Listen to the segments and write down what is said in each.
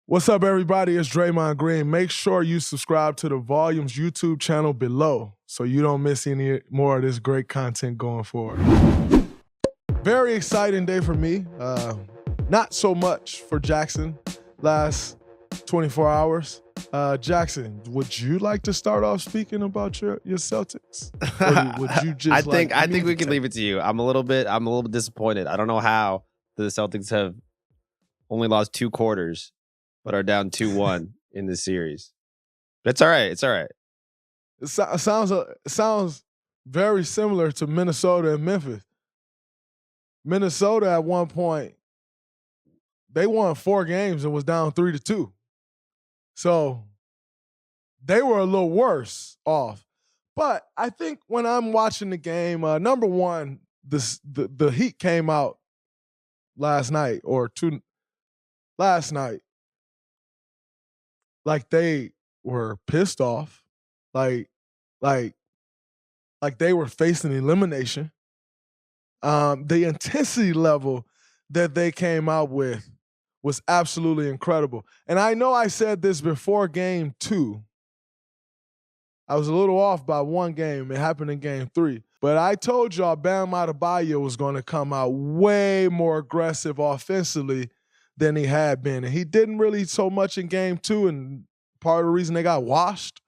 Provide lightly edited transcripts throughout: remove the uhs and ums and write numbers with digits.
What's up, everybody? It's Draymond Green. Make sure you subscribe to the Volumes YouTube channel below so you don't miss any more of this great content going forward. Very exciting day for me. Not so much for Jackson last 24 hours. Jackson, would you like to start off speaking about your Celtics? Or would you just I think we can leave it to you. I'm a little bit disappointed. I don't know how the Celtics have only lost 2 quarters, but are down 2-1 in this series. But it's all right. It's all right. It sounds very similar to Minnesota and Memphis. Minnesota at one point, they won 4 games and was down 3-2. So they were a little worse off. But I think when I'm watching the game, number one, the Heat came out last night like they were pissed off, like they were facing elimination. The intensity level that they came out with was absolutely incredible. And I know I said this before game 2. I was a little off by 1 game. It happened in game 3. But I told y'all Bam Adebayo was going to come out way more aggressive offensively than he had been. And he didn't really so much in game 2, and part of the reason they got washed.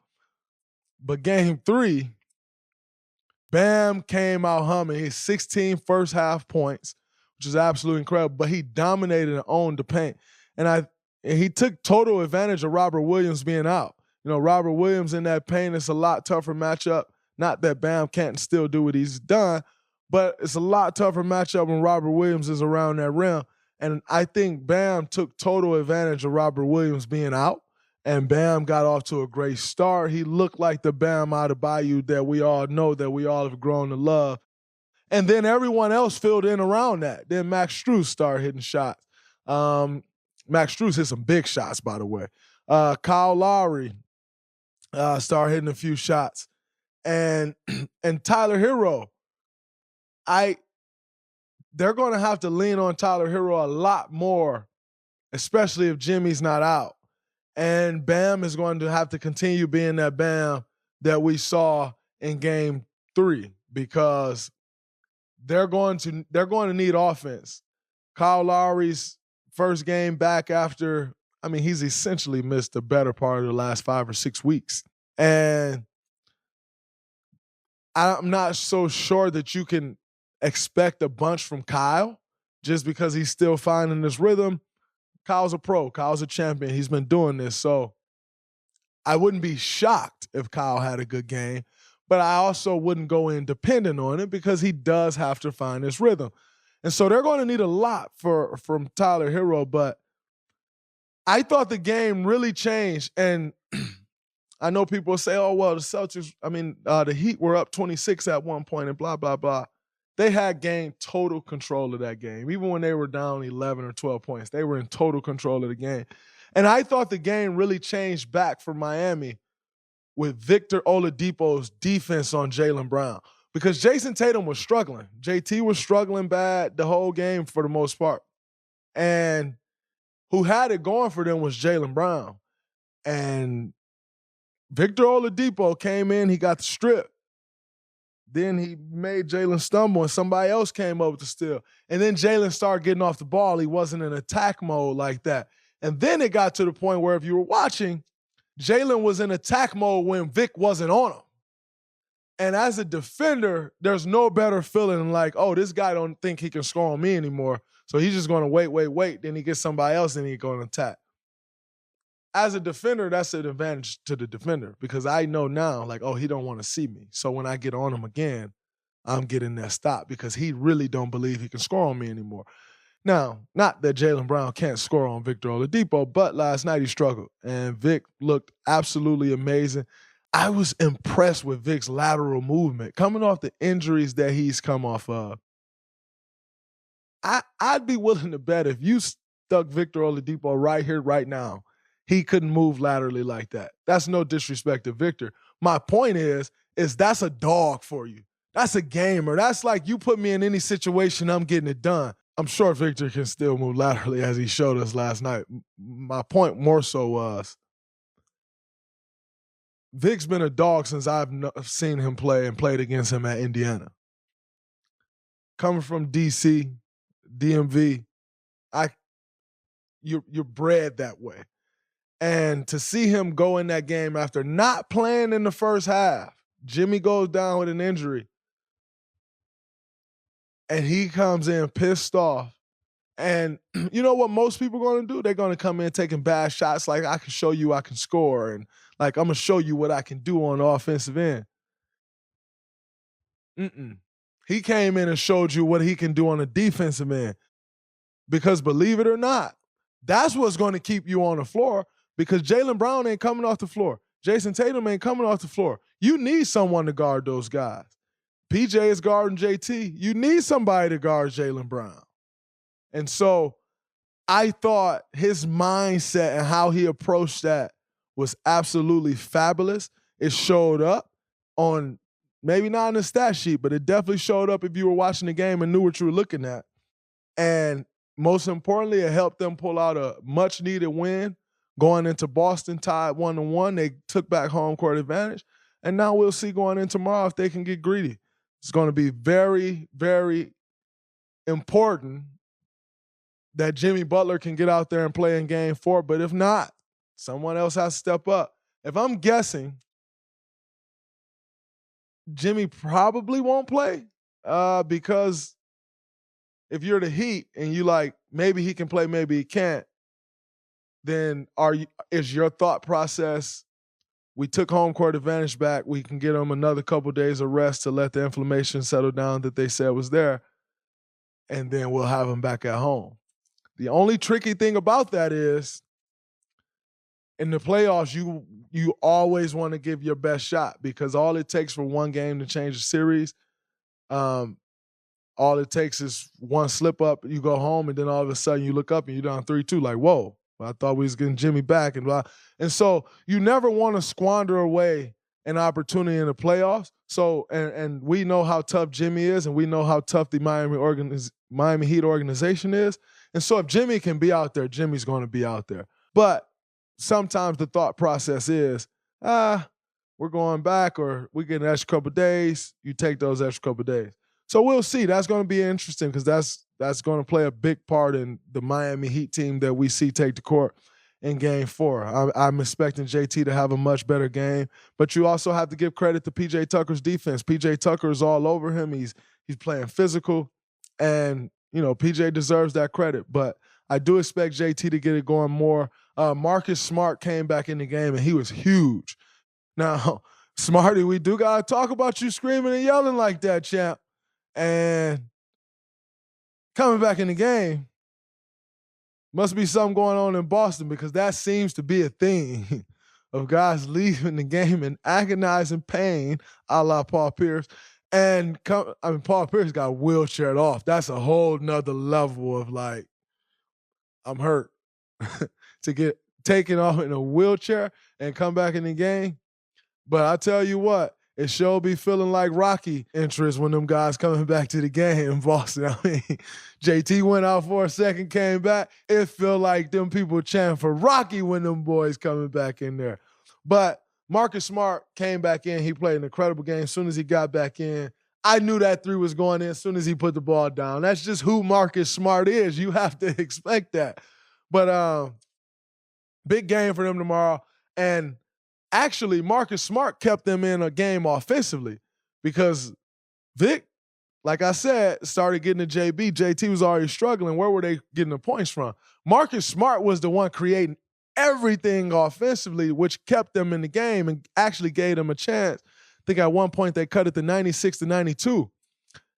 But game 3, Bam came out humming. His 16 first half points, which is absolutely incredible. But he dominated and owned the paint. And he took total advantage of Robert Williams being out. You know, Robert Williams in that paint, it's a lot tougher matchup. Not that Bam can't still do what he's done, but it's a lot tougher matchup when Robert Williams is around that rim. And I think Bam took total advantage of Robert Williams being out, and Bam got off to a great start. He looked like the Bam Adebayo that we all know, that we all have grown to love. And then everyone else filled in around that. Then Max Strus started hitting shots. Max Strus hit some big shots, by the way. Kyle Lowry started hitting a few shots. And Tyler Hero, they're going to have to lean on Tyler Hero a lot more, especially if Jimmy's not out. And Bam is going to have to continue being that Bam that we saw in game 3, because they're going to need offense. Kyle Lowry's first game back after, he's essentially missed the better part of the last 5 or 6 weeks. And I'm not so sure that you can expect a bunch from Kyle just because he's still finding his rhythm. Kyle's a pro. Kyle's a champion. He's been doing this. So I wouldn't be shocked if Kyle had a good game, but I also wouldn't go in dependent on it because he does have to find his rhythm. And so they're going to need a lot from Tyler Hero, but I thought the game really changed. And I know people say, oh, well, the Celtics, the Heat were up 26 at one point and blah, blah, blah. They had gained total control of that game. Even when they were down 11 or 12 points, they were in total control of the game. And I thought the game really changed back for Miami with Victor Oladipo's defense on Jaylen Brown, because Jayson Tatum was struggling. JT was struggling bad the whole game for the most part. And who had it going for them was Jaylen Brown. And Victor Oladipo came in, he got the strip. Then he made Jaylen stumble, and somebody else came over to steal. And then Jaylen started getting off the ball. He wasn't in attack mode like that. And then it got to the point where if you were watching, Jaylen was in attack mode when Vic wasn't on him. And as a defender, there's no better feeling than like, oh, this guy don't think he can score on me anymore, so he's just going to wait. Then he gets somebody else and he's going to attack. As a defender, that's an advantage to the defender, because I know now, like, oh, he don't want to see me. So when I get on him again, I'm getting that stop because he really don't believe he can score on me anymore. Now, not that Jaylen Brown can't score on Victor Oladipo, but last night he struggled, and Vic looked absolutely amazing. I was impressed with Vic's lateral movement coming off the injuries that he's come off of. I'd be willing to bet if you stuck Victor Oladipo right here, right now, he couldn't move laterally like that. That's no disrespect to Victor. My point is that's a dog for you. That's a gamer. That's like you put me in any situation, I'm getting it done. I'm sure Victor can still move laterally as he showed us last night. My point more so was Vic's been a dog since I've seen him play and played against him at Indiana. Coming from DC, DMV, you're bred that way. And to see him go in that game after not playing in the first half, Jimmy goes down with an injury, and he comes in pissed off. And you know what most people are going to do? They're going to come in taking bad shots like, I can show you I can score, and like, I'm going to show you what I can do on the offensive end. He came in and showed you what he can do on the defensive end. Because believe it or not, that's what's going to keep you on the floor, because Jaylen Brown ain't coming off the floor. Jayson Tatum ain't coming off the floor. You need someone to guard those guys. PJ is guarding JT. You need somebody to guard Jaylen Brown. And so I thought his mindset and how he approached that was absolutely fabulous. It showed up on, maybe not on the stat sheet, but it definitely showed up if you were watching the game and knew what you were looking at. And most importantly, it helped them pull out a much-needed win going into Boston, tied 1-1. They took back home court advantage. And now we'll see going in tomorrow if they can get greedy. It's going to be very, very important that Jimmy Butler can get out there and play in game 4. But if not, someone else has to step up. If I'm guessing, Jimmy probably won't play because if you're the Heat and you like, maybe he can play, maybe he can't, then is your thought process, we took home court advantage back, we can get him another couple days of rest to let the inflammation settle down that they said was there, and then we'll have him back at home. The only tricky thing about that is, in the playoffs, you always want to give your best shot, because all it takes for one game to change the series, all it takes is one slip up, you go home, and then all of a sudden you look up and you're down 3-2, like, whoa, I thought we was getting Jimmy back, and blah. And so you never want to squander away an opportunity in the playoffs. So, and we know how tough Jimmy is, and we know how tough the Miami Heat organization is. And so if Jimmy can be out there, Jimmy's going to be out there. But sometimes the thought process is, we're going back, or we get an extra couple days. You take those extra couple days. So we'll see. That's going to be interesting, because that's going to play a big part in the Miami Heat team that we see take the court in game 4. I'm expecting JT to have a much better game, but you also have to give credit to PJ Tucker's defense. PJ Tucker is all over him. He's playing physical, and PJ deserves that credit. But I do expect JT to get it going more. Marcus Smart came back in the game, and he was huge. Now, Smarty, we do got to talk about you screaming and yelling like that, champ. And coming back in the game, must be something going on in Boston, because that seems to be a thing of guys leaving the game in agonizing pain, a la Paul Pierce. And Paul Pierce got wheelchaired off. That's a whole nother level of like, I'm hurt. To get taken off in a wheelchair and come back in the game. But I tell you what, it sure be feeling like Rocky interest when them guys coming back to the game in Boston. I mean, JT went out for a second, came back. It felt like them people chanting for Rocky when them boys coming back in there. But Marcus Smart came back in. He played an incredible game. As soon as he got back in, I knew that 3 was going in as soon as he put the ball down. That's just who Marcus Smart is. You have to expect that. But big game for them tomorrow. And actually, Marcus Smart kept them in a game offensively, because Vic, like I said, started getting to JB. JT was already struggling. Where were they getting the points from? Marcus Smart was the one creating everything offensively, which kept them in the game and actually gave them a chance. I think at one point they cut it to 96-92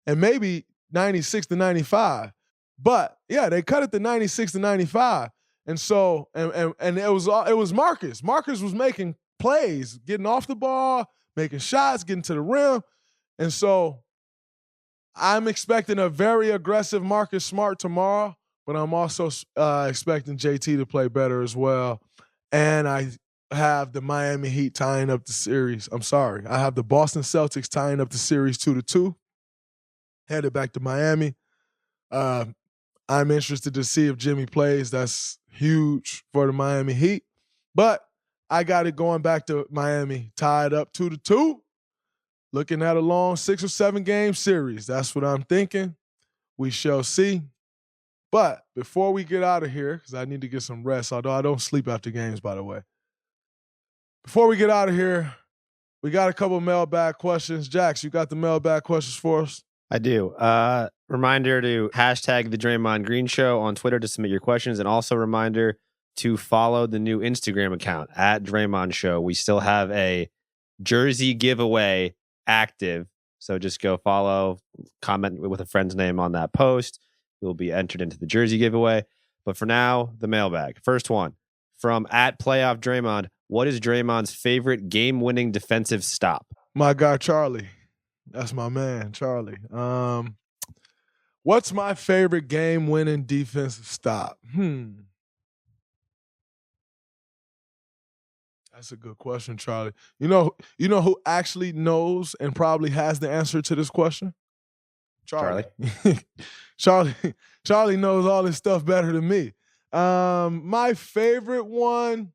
and maybe 96-95. But yeah, they cut it to 96-95. And so, and it was Marcus. Marcus was making plays, getting off the ball, making shots, getting to the rim. And so I'm expecting a very aggressive Marcus Smart tomorrow, but I'm also expecting JT to play better as well. And I have the Miami Heat tying up the series. I'm sorry. I have the Boston Celtics tying up the series 2-2. Headed back to Miami. I'm interested to see if Jimmy plays. That's huge for the Miami Heat. But I got it going back to Miami, tied up 2-2. Looking at a long 6 or 7 game series. That's what I'm thinking. We shall see. But before we get out of here, because I need to get some rest, although I don't sleep after games, by the way. Before we get out of here, we got a couple of mailbag questions. Jax, you got the mailbag questions for us? I do. Reminder to hashtag the Draymond Green Show on Twitter to submit your questions, and also reminder to follow the new Instagram account at Draymond Show. We still have a jersey giveaway active, so just go follow, comment with a friend's name on that post. You'll be entered into the jersey giveaway. But for now, the mailbag. First one from at Playoff Draymond. What is Draymond's favorite game-winning defensive stop? My guy, Charlie. That's my man, Charlie. What's my favorite game-winning defensive stop? That's a good question, Charlie. You know who actually knows and probably has the answer to this question? Charlie. Charlie knows all this stuff better than me. My favorite one,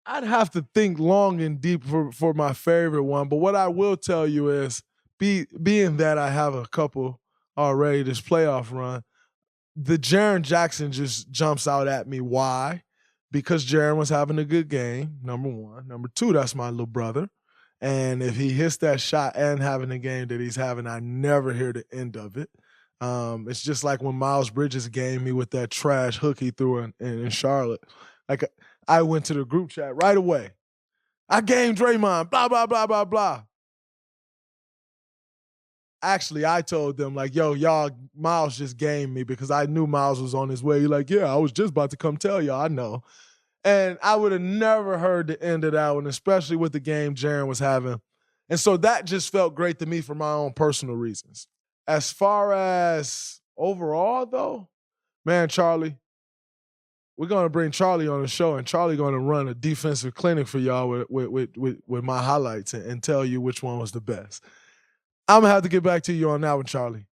I'd have to think long and deep for my favorite one. But what I will tell you is, being that I have a couple already this playoff run, the Jaren Jackson just jumps out at me. Why? Because Jaren was having a good game, number one. Number two, that's my little brother. And if he hits that shot and having the game that he's having, I never hear the end of it. It's just like when Miles Bridges gamed me with that trash hook he threw in Charlotte. Like, I went to the group chat right away. I gamed Draymond, blah, blah, blah, blah, blah. Actually, I told them, like, yo, y'all, Miles just gamed me because I knew Miles was on his way. You're like, yeah, I was just about to come tell y'all, I know. And I would have never heard the end of that one, especially with the game Jaren was having. And so that just felt great to me for my own personal reasons. As far as overall, though, man, Charlie, we're going to bring Charlie on the show, and Charlie going to run a defensive clinic for y'all with my highlights and tell you which one was the best. I'm going to have to get back to you on that one, Charlie.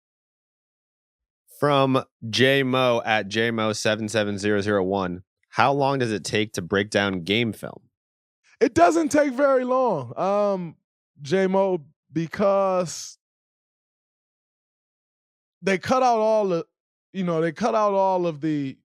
From JMO at JMO77001. How long does it take to break down game film? It doesn't take very long, JMO, because they cut out all the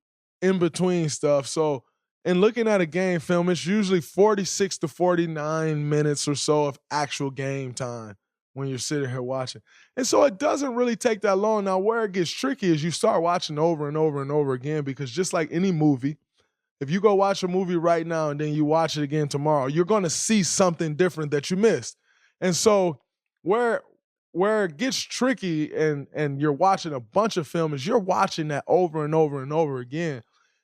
in-between stuff. So in looking at a game film, it's usually 46 to 49 minutes or so of actual game time when you're sitting here watching. And so it doesn't really take that long. Now, where it gets tricky is you start watching over and over and over again, because just like any movie, if you go watch a movie right now and then you watch it again tomorrow, you're going to see something different that you missed. And so where it gets tricky and you're watching a bunch of film is you're watching that over and over and over again,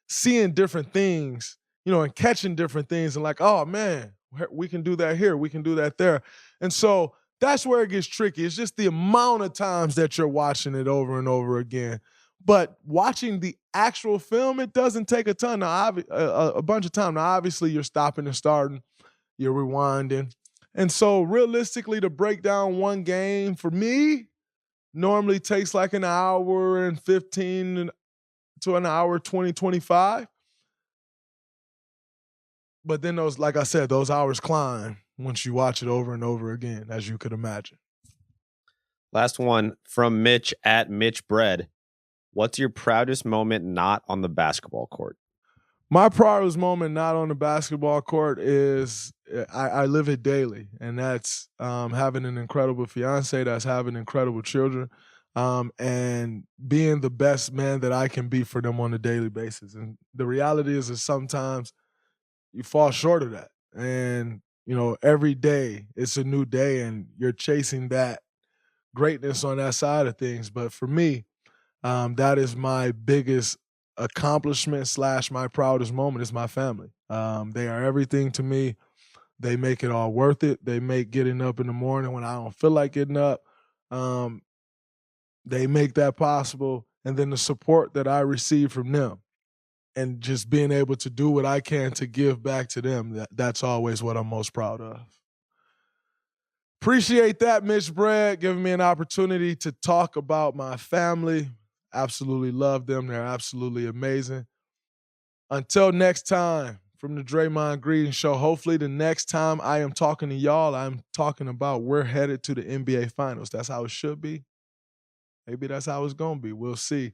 seeing different things, and catching different things and like, oh, man, we can do that here. We can do that there. And so that's where it gets tricky. It's just the amount of times that you're watching it over and over again. But watching the actual film, it doesn't take a ton. Now, a bunch of time. Now, obviously, you're stopping and starting, you're rewinding. And so, realistically, to break down one game, for me, normally takes like an hour and 15 to an hour 20, 25. But then those, like I said, those hours climb once you watch it over and over again, as you could imagine. Last one from Mitch at Mitch Bread. What's your proudest moment not on the basketball court? My proudest moment not on the basketball court is I live it daily, and that's having an incredible fiance, that's having incredible children, and being the best man that I can be for them on a daily basis. And the reality is sometimes you fall short of that. And, every day it's a new day, and you're chasing that greatness on that side of things. But for me, that is my biggest accomplishment / my proudest moment is my family. They are everything to me. They make it all worth it. They make getting up in the morning when I don't feel like getting up. They make that possible. And then the support that I receive from them and just being able to do what I can to give back to them, that's always what I'm most proud of. Appreciate that, Mitch Brad, giving me an opportunity to talk about my family. Absolutely love them. They're absolutely amazing. Until next time, from the Draymond Green Show, hopefully the next time I am talking to y'all, I'm talking about we're headed to the NBA Finals. That's how it should be. Maybe that's how it's going to be. We'll see.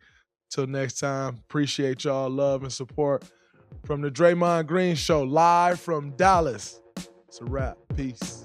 Till next time, appreciate y'all love and support from the Draymond Green Show, live from Dallas. It's a wrap. Peace.